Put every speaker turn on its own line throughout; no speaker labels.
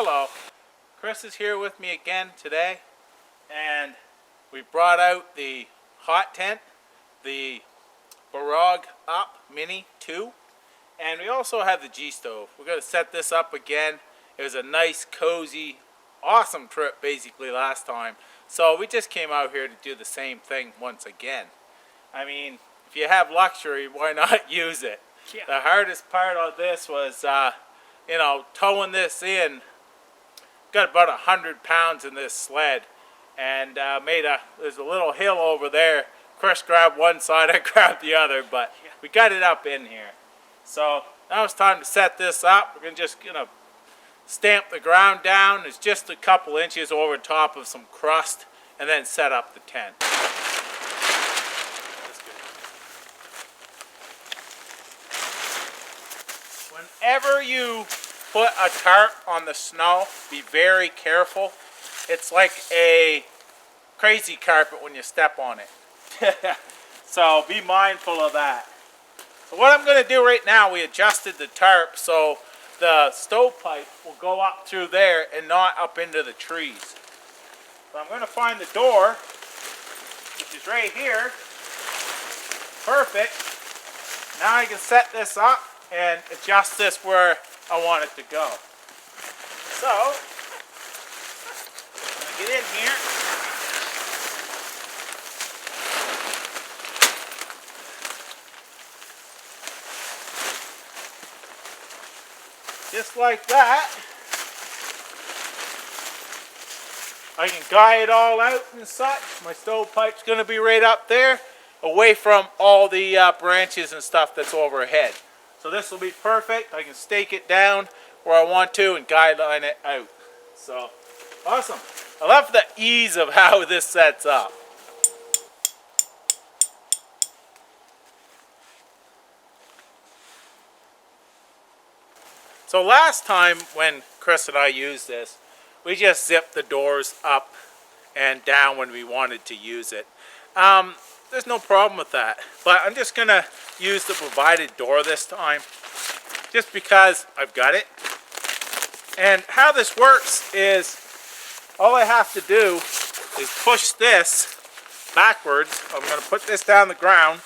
Hello, Chris is here with me again today, and we brought out the hot tent, the Bereg Mini 2, and we also have the Gstove. We're going to set this up again. It was a nice, cozy, awesome trip basically last time, so we just came out here to do the same thing once again. I mean, if you have luxury, why not use it? Yeah. The hardest part of this was, you know, towing this in. Got about 100 pounds in this sled, and there's a little hill over there. Chris grabbed one side, I grabbed the other, but we got it up in here. So now it's time to set this up. We're just gonna stamp the ground down. It's just a couple inches over top of some crust, and then set up the tent. Whenever you put a tarp on the snow, be very careful. It's like a crazy carpet when you step on it. So be mindful of that. So what I'm going to do right now, we adjusted the tarp so the stovepipe will go up through there and not up into the trees. So I'm going to find the door, which is right here. Perfect. Now I can set this up and adjust this where I want it to go. So, I'm going to get in here. Just like that. I can guy it all out and such. My stovepipe's going to be right up there, away from all the branches and stuff that's overhead. So this will be perfect. I can stake it down where I want to and guideline it out. So, awesome. I love the ease of how this sets up. So last time when Chris and I used this, we just zipped the doors up and down when we wanted to use it. There's no problem with that, but I'm just gonna use the provided door this time just because I've got it. And how this works is all I have to do is push this backwards. I'm gonna put this down the ground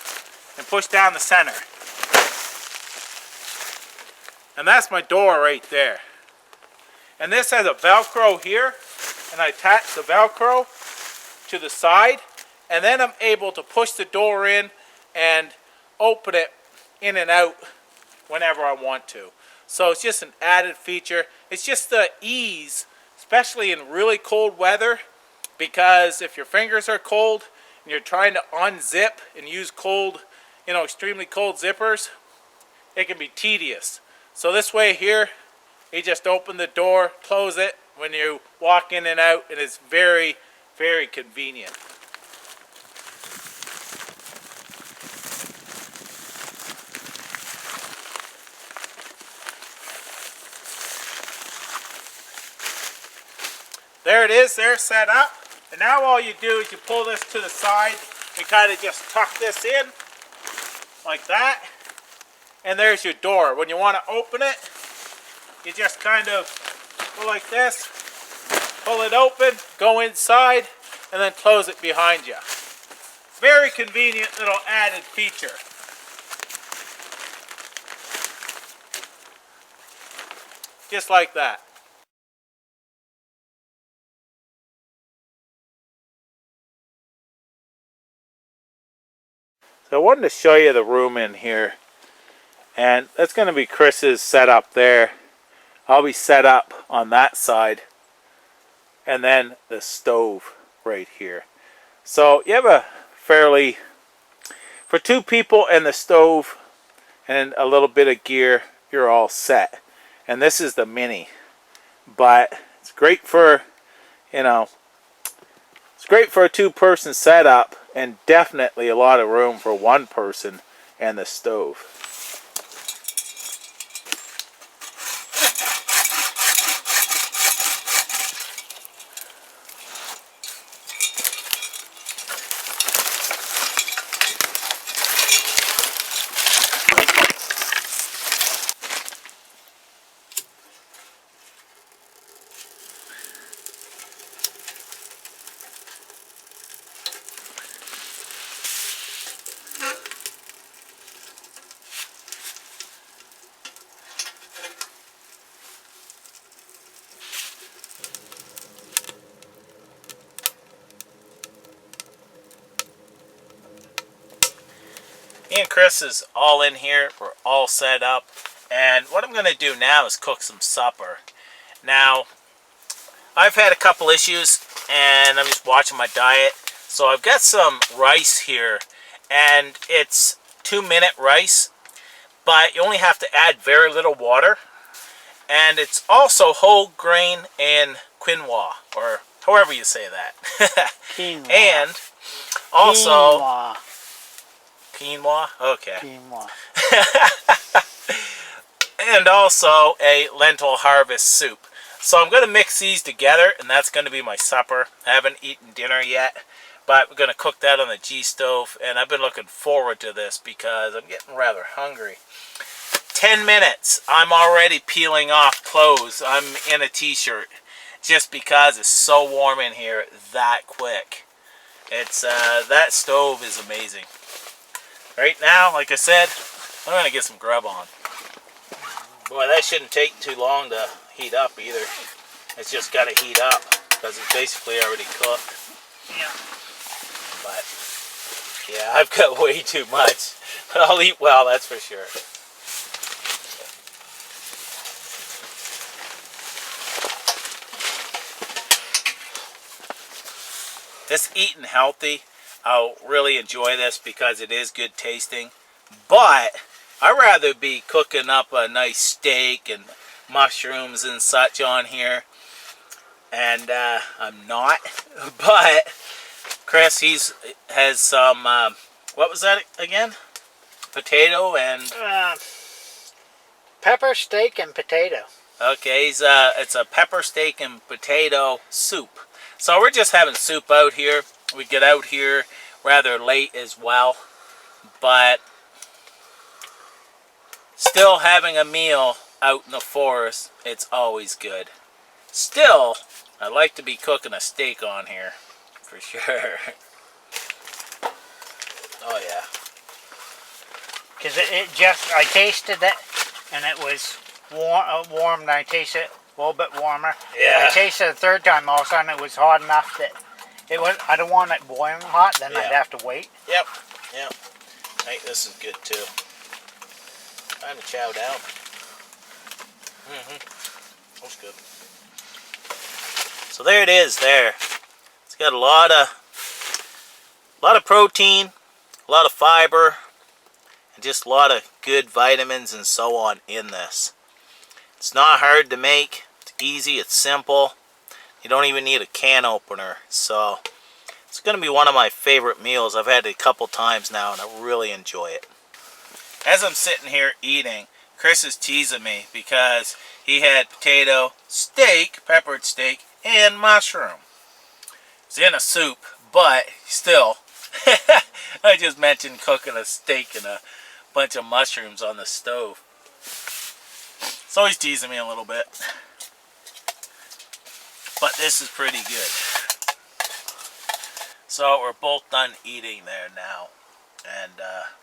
and push down the center. And that's my door right there. And this has a Velcro here, and I attach the Velcro to the side, and then I'm able to push the door in and open it in and out whenever I want to. So it's just an added feature. It's just the ease, especially in really cold weather, because if your fingers are cold and you're trying to unzip and use cold, you know, extremely cold zippers, it can be tedious. So this way here, you just open the door, close it when you walk in and out, and it's very, very convenient. There it is, there set up. And now all you do is you pull this to the side and kind of just tuck this in like that. And there's your door. When you want to open it, you just kind of go like this, pull it open, go inside, and then close it behind you. Very convenient little added feature. Just like that. So I wanted to show you the room in here, and that's going to be Chris's setup there. I'll be set up on that side, and then the stove right here. So you have a fairly, for two people and the stove and a little bit of gear, you're all set. And this is the Mini, but it's great for, you know, it's great for a two-person setup, and definitely a lot of room for one person and the stove. Me and Chris is all in here. We're all set up. And what I'm going to do now is cook some supper. Now, I've had a couple issues and I'm just watching my diet. So I've got some rice here and it's 2-minute rice, but you only have to add very little water. And it's also whole grain and quinoa, or however you say that.
Quinoa.
And also...
Quinoa.
Quinoa? Okay.
Quinoa.
And also a lentil harvest soup. So I'm going to mix these together, and that's going to be my supper. I haven't eaten dinner yet, but we're going to cook that on the Gstove, and I've been looking forward to this because I'm getting rather hungry. 10 minutes, I'm already peeling off clothes. I'm in a t-shirt just because it's so warm in here that quick. It's that stove is amazing. Right now, like I said, I'm going to get some grub on. Boy, that shouldn't take too long to heat up either. It's just got to heat up because it's basically already cooked.
Yeah.
But, yeah, I've got way too much. But I'll eat well, that's for sure. This eating healthy, I'll really enjoy this because it is good tasting. But I'd rather be cooking up a nice steak and mushrooms and such on here. And I'm not. But Chris, has some, what was that again? Potato and...
pepper, steak, and potato.
Okay, it's a pepper steak and potato soup. So we're just having soup out here. We get out here rather late as well. But still having a meal out in the forest, it's always good. Still, I like to be cooking a steak on here, for sure. Oh yeah.
Because it just, I tasted it, and it was warm, and I tasted it a little bit warmer.
Yeah.
I tasted it the third time, all of a sudden it was hot enough that it was, I don't want it boiling hot, then
Yeah.
I'd have to wait.
Yep, yep. I think this is good too. Time to chow down. That's good. So there it is there. It's got a lot of protein, a lot of fiber, and just a lot of good vitamins and so on in this. It's not hard to make. It's easy, it's simple. You don't even need a can opener. So it's going to be one of my favorite meals. I've had it a couple times now and I really enjoy it. As I'm sitting here eating, Chris is teasing me because he had potato, steak, peppered steak, and mushroom. It's in a soup, but still, I just mentioned cooking a steak and a bunch of mushrooms on the stove. So he's teasing me a little bit. But this is pretty good. So we're both done eating there now. And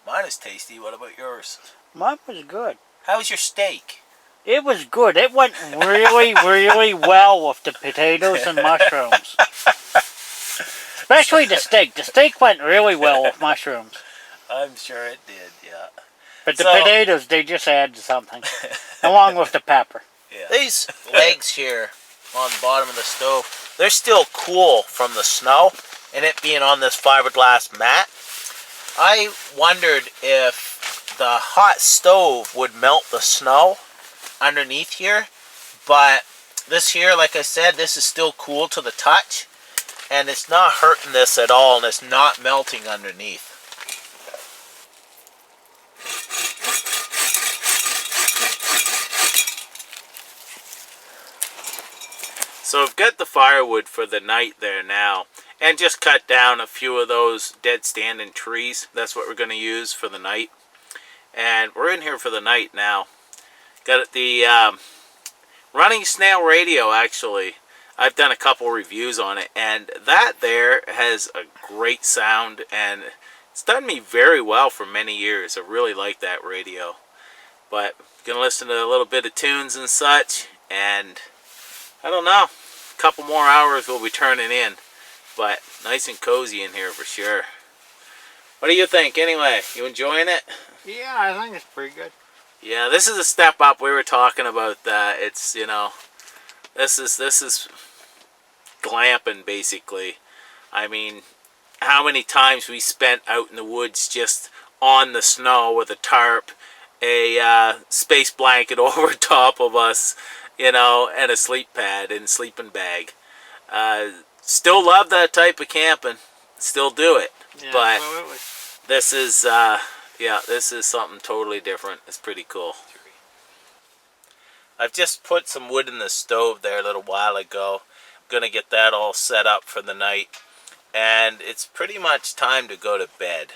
mine is tasty. What about yours?
Mine was good.
How was your steak?
It was good. It went really, really well with the potatoes and mushrooms. Especially the steak. The steak went really well with mushrooms.
I'm sure it did, yeah.
But the potatoes, they just added something. Along with the pepper.
Yeah. These legs here on the bottom of the stove, they're still cool from the snow and it being on this fiberglass mat. I wondered if the hot stove would melt the snow underneath here, but this here, like I said, this is still cool to the touch and it's not hurting this at all and it's not melting underneath. So I've got the firewood for the night there now, and just cut down a few of those dead standing trees. That's what we're going to use for the night. And we're in here for the night now. Got the running snail radio, actually. I've done a couple reviews on it, and that there has a great sound, and it's done me very well for many years. I really like that radio. But going to listen to a little bit of tunes and such, and I don't know. A couple more hours we'll be turning in, but nice and cozy in here for sure. What do you think anyway? You enjoying it?
Yeah, I think it's pretty good.
Yeah, this is a step up. We were talking about that. It's, you know, this is glamping basically. I mean, how many times we spent out in the woods just on the snow with a tarp, a space blanket over top of us, you know, and a sleep pad and sleeping bag. Still love that type of camping. Still do it.
Yeah,
but
absolutely.
this is, yeah, this is something totally different. It's pretty cool. I've just put some wood in the stove there a little while ago. I'm going to get that all set up for the night. And it's pretty much time to go to bed.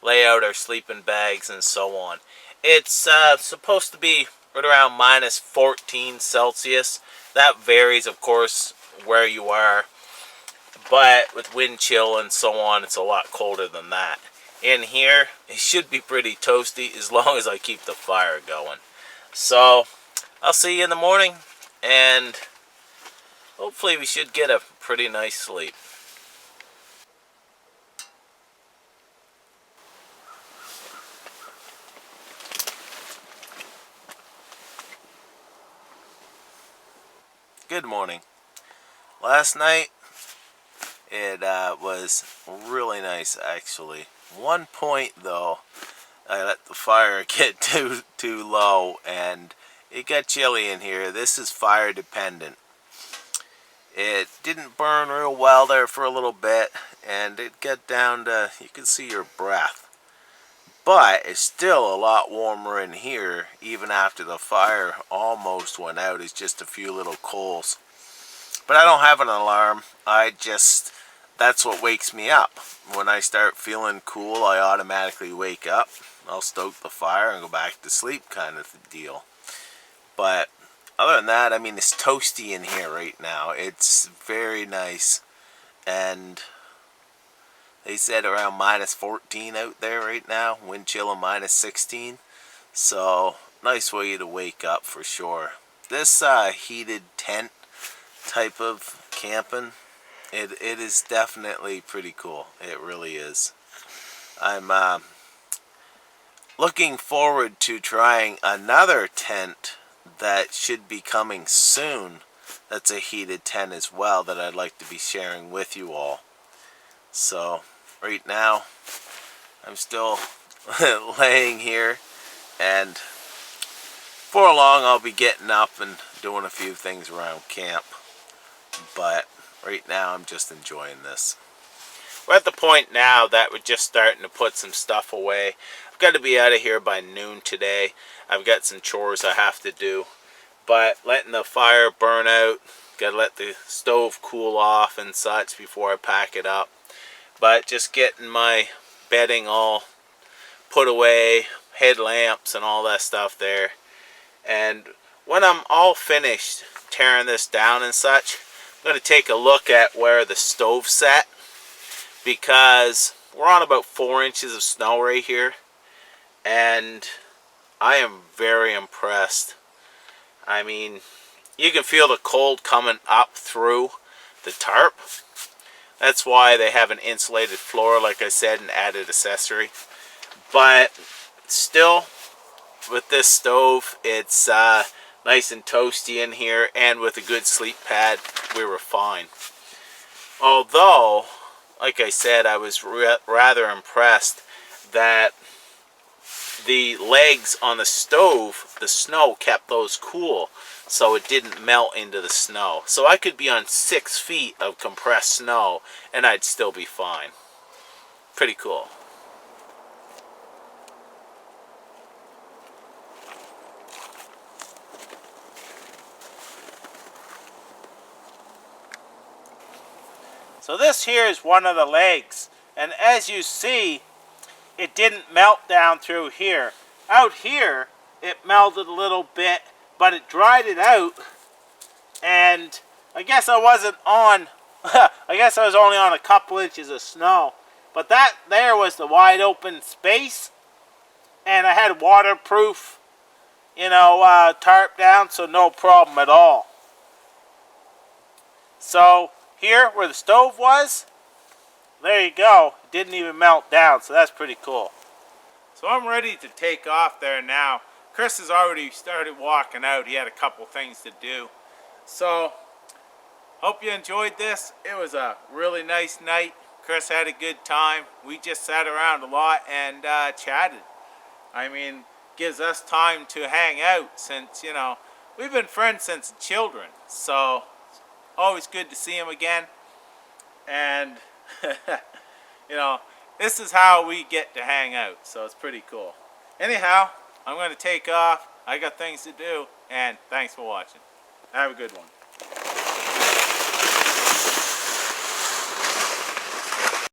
Lay out our sleeping bags and so on. It's supposed to be right around minus 14 Celsius. That varies, of course, where you are. But with wind chill and so on, it's a lot colder than that. In here, it should be pretty toasty as long as I keep the fire going. So, I'll see you in the morning, and hopefully we should get a pretty nice sleep. Good morning. Last night, it was really nice actually. One point though, I let the fire get too low and it got chilly in here. This is fire dependent. It didn't burn real well there for a little bit and it got down to, you can see your breath. But it's still a lot warmer in here even after the fire almost went out. It's just a few little coals. But I don't have an alarm. That's what wakes me up. When I start feeling cool, I automatically wake up. I'll stoke the fire and go back to sleep kind of deal. But other than that, I mean, it's toasty in here right now. It's very nice. And they said around minus 14 out there right now. Wind chill of minus 16. So, nice way to wake up for sure. This heated tent type of camping, it is definitely pretty cool. It really is. I'm looking forward to trying another tent that should be coming soon. That's a heated tent as well that I'd like to be sharing with you all. So right now I'm still laying here, and before long I'll be getting up and doing a few things around camp. But right now I'm just enjoying this. We're at the point now that we're just starting to put some stuff away. I've got to be out of here by noon today. I've got some chores I have to do. But letting the fire burn out, got to let the stove cool off and such before I pack it up. But just getting my bedding all put away, headlamps and all that stuff there. And when I'm all finished tearing this down and such, I'm going to take a look at where the stove sat, because we're on about 4 inches of snow right here, and I am very impressed. I mean, you can feel the cold coming up through the tarp. That's why they have an insulated floor, like I said, an added accessory. But still, with this stove, it's nice and toasty in here, and with a good sleep pad, we were fine. Although, like I said, I was rather impressed that the legs on the stove, the snow kept those cool, so it didn't melt into the snow. So I could be on 6 feet of compressed snow and I'd still be fine. Pretty cool. So this here is one of the legs, and as you see, it didn't melt down through here. Out here, it melted a little bit, but it dried it out, and I guess I wasn't on, I guess I was only on a couple inches of snow. But that there was the wide open space, and I had waterproof, tarp down, so no problem at all. So here, where the stove was, there you go. It didn't even melt down, so that's pretty cool. So I'm ready to take off there now. Chris has already started walking out. He had a couple things to do. So, hope you enjoyed this. It was a really nice night. Chris had a good time. We just sat around a lot and chatted. I mean, gives us time to hang out since, you know, we've been friends since children. So, always good to see him again. And, you know, this is how we get to hang out. So, it's pretty cool. Anyhow, I'm going to take off. I got things to do. And thanks for watching. Have a good one.